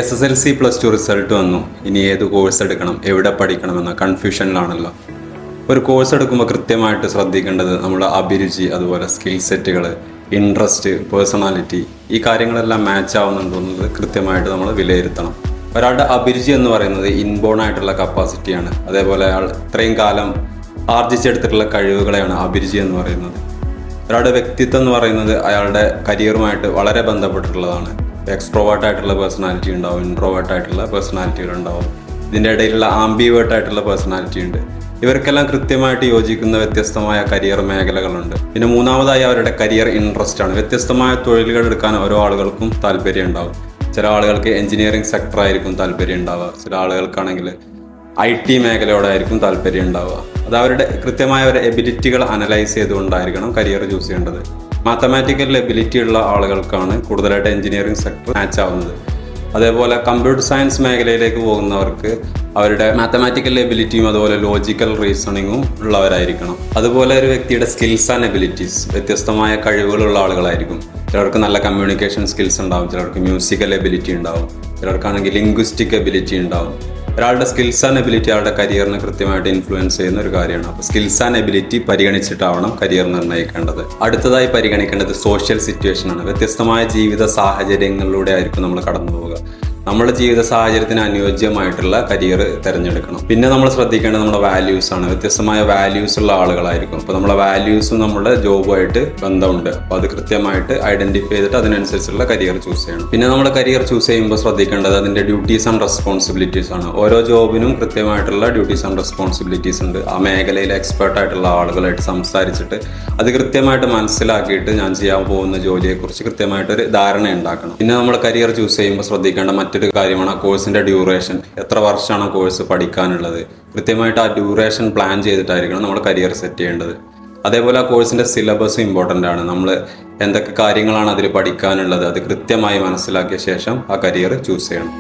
SSLC+2 result വന്നു. ഇനി ഏത് കോഴ്സ് എടുക്കണം, എവിടെ പഠിക്കണമെന്ന കൺഫ്യൂഷനിലാണല്ലോ. ഒരു കോഴ്സ് എടുക്കുമ്പോൾ കൃത്യമായിട്ട് ശ്രദ്ധിക്കേണ്ടത് നമ്മുടെ അഭിരുചി, അതുപോലെ സ്കിൽ സെറ്റുകൾ, ഇൻട്രസ്റ്റ്, പേഴ്സണാലിറ്റി, ഈ കാര്യങ്ങളെല്ലാം മാച്ച് ആവുന്നുണ്ടോയെന്നത് കൃത്യമായിട്ട് നമ്മൾ വിലയിരുത്തണം. ഒരാളുടെ അഭിരുചി എന്ന് പറയുന്നത് ഇൻബോൺ ആയിട്ടുള്ള കപ്പാസിറ്റിയാണ്. അതേപോലെ അയാൾ ഇത്രയും കാലം ആർജിച്ചെടുത്തിട്ടുള്ള കഴിവുകളെയാണ് അഭിരുചി എന്ന് പറയുന്നത്. ഒരാളുടെ വ്യക്തിത്വം എന്ന് പറയുന്നത് അയാളുടെ കരിയറുമായിട്ട് വളരെ ബന്ധപ്പെട്ടിട്ടുള്ളതാണ്. എക്സ്ട്രോവേർട്ട് ആയിട്ടുള്ള പേഴ്സണാലിറ്റി ഉണ്ടാവും, ഇൻട്രോവേർട്ട് ആയിട്ടുള്ള പേഴ്സണാലിറ്റികൾ ഉണ്ടാവും. ഇതിൻ്റെ ഇടയിലുള്ള ആംബിവേർട്ട് ആയിട്ടുള്ള പേഴ്സണാലിറ്റി ഉണ്ട്. ഇവർക്കെല്ലാം കൃത്യമായിട്ട് യോജിക്കുന്ന വ്യത്യസ്തമായ കരിയർ മേഖലകളുണ്ട്. പിന്നെ മൂന്നാമതായി അവരുടെ കരിയർ ഇൻട്രസ്റ്റ് ആണ്. വ്യത്യസ്തമായ തൊഴിലുകൾ എടുക്കാൻ ഓരോ ആളുകൾക്കും താല്പര്യം ഉണ്ടാവും. ചില ആളുകൾക്ക് എഞ്ചിനീയറിംഗ് സെക്ടർ ആയിരിക്കും താല്പര്യം ഉണ്ടാവുക, ചില ആളുകൾക്കാണെങ്കിൽ IT മേഖലയോടായിരിക്കും താല്പര്യം ഉണ്ടാവുക. അത് അവരുടെ കൃത്യമായ ഒരു എബിലിറ്റികൾ അനലൈസ് ചെയ്തുകൊണ്ടായിരിക്കണം കരിയർ ചൂസ് ചെയ്യേണ്ടത്. മാത്തമാറ്റിക്കൽ എബിലിറ്റി ഉള്ള ആളുകൾക്കാണ് കൂടുതലായിട്ട് എഞ്ചിനീയറിംഗ് സെക്ടർ മാച്ച് ആവുന്നത്. അതേപോലെ കമ്പ്യൂട്ടർ സയൻസ് മേഖലയിലേക്ക് പോകുന്നവർക്ക് അവരുടെ മാത്തമാറ്റിക്കൽ എബിലിറ്റിയും അതുപോലെ ലോജിക്കൽ റീസണിങ്ങും ഉള്ളവരായിരിക്കണം. അതുപോലെ ഒരു വ്യക്തിയുടെ സ്കിൽസ് ആൻഡ് എബിലിറ്റീസ്, വ്യത്യസ്തമായ കഴിവുകളുള്ള ആളുകളായിരിക്കും. ചിലർക്ക് നല്ല കമ്മ്യൂണിക്കേഷൻ സ്കിൽസ് ഉണ്ടാവും, ചിലർക്ക് മ്യൂസിക്കൽ എബിലിറ്റി ഉണ്ടാവും, ചിലർക്കാണെങ്കിൽ ലിംഗ്വിസ്റ്റിക് എബിലിറ്റി ഉണ്ടാവും. ഒരാളുടെ സ്കിൽസ് ആൻഡ് എബിലിറ്റി ആളുടെ കരിയറിനെ കൃത്യമായിട്ട് ഇൻഫ്ലുവൻസ് ചെയ്യുന്ന ഒരു കാര്യമാണ്. അപ്പോൾ സ്കിൽസ് ആൻഡ് എബിലിറ്റി പരിഗണിച്ചിട്ടാവണം കരിയർ നിർണ്ണയിക്കേണ്ടത്. അടുത്തതായി പരിഗണിക്കേണ്ടത് സോഷ്യൽ സിറ്റുവേഷൻ ആണ്. വ്യത്യസ്തമായ ജീവിത സാഹചര്യങ്ങളിലൂടെ ആയിരിക്കും നമ്മൾ കടന്നു പോവുക. നമ്മുടെ ജീവിത സാഹചര്യത്തിന് അനുയോജ്യമായിട്ടുള്ള കരിയർ തിരഞ്ഞെടുക്കണം. പിന്നെ നമ്മൾ ശ്രദ്ധിക്കേണ്ടത് നമ്മുടെ വാല്യൂസ് ആണ്. വ്യത്യസ്തമായ വാല്യൂസ് ഉള്ള ആളുകളായിരിക്കും. അപ്പോൾ നമ്മുടെ വാല്യൂസും നമ്മുടെ ജോബുമായിട്ട് ബന്ധമുണ്ട്. അപ്പോൾ അത് കൃത്യമായിട്ട് ഐഡന്റിഫൈ ചെയ്തിട്ട് അതിനനുസരിച്ചുള്ള കരിയർ ചൂസ് ചെയ്യണം. പിന്നെ നമ്മൾ കരിയർ ചൂസ് ചെയ്യുമ്പോൾ ശ്രദ്ധിക്കേണ്ടത് അതിൻ്റെ ഡ്യൂട്ടീസ് ആൻഡ് റെസ്പോൺസിബിലിറ്റീസ് ആണ്. ഓരോ ജോബിനും കൃത്യമായിട്ടുള്ള ഡ്യൂട്ടീസ് ആൻഡ് റെസ്പോൺസിബിലിറ്റീസ് ഉണ്ട്. ആ മേഖലയിലെ എക്സ്പേർട്ട് ആയിട്ടുള്ള ആളുകളായിട്ട് സംസാരിച്ചിട്ട് അത് കൃത്യമായിട്ട് മനസ്സിലാക്കിയിട്ട് ഞാൻ ചെയ്യാൻ പോകുന്ന ജോലിയെക്കുറിച്ച് കൃത്യമായിട്ടൊരു ധാരണ ഉണ്ടാക്കണം. പിന്നെ നമ്മൾ കരിയർ ചൂസ് ചെയ്യുമ്പോൾ ശ്രദ്ധിക്കേണ്ട മറ്റൊരു കാര്യമാണ് കോഴ്സിന്റെ ഡ്യൂറേഷൻ. എത്ര വർഷമാണ് കോഴ്സ് പഠിക്കാനുള്ളത്, കൃത്യമായിട്ട് ആ ഡ്യൂറേഷൻ പ്ലാൻ ചെയ്തിട്ടായിരിക്കണം നമ്മൾ കരിയർ സെറ്റ് ചെയ്യേണ്ടത്. അതേപോലെ ആ കോഴ്സിന്റെ സിലബസ് ഇമ്പോർട്ടൻ്റ് ആണ്. നമ്മൾ എന്തൊക്കെ കാര്യങ്ങളാണ് അതിൽ പഠിക്കാനുള്ളത് അത് കൃത്യമായി മനസ്സിലാക്കിയ ശേഷം ആ കരിയർ ചൂസ് ചെയ്യണം.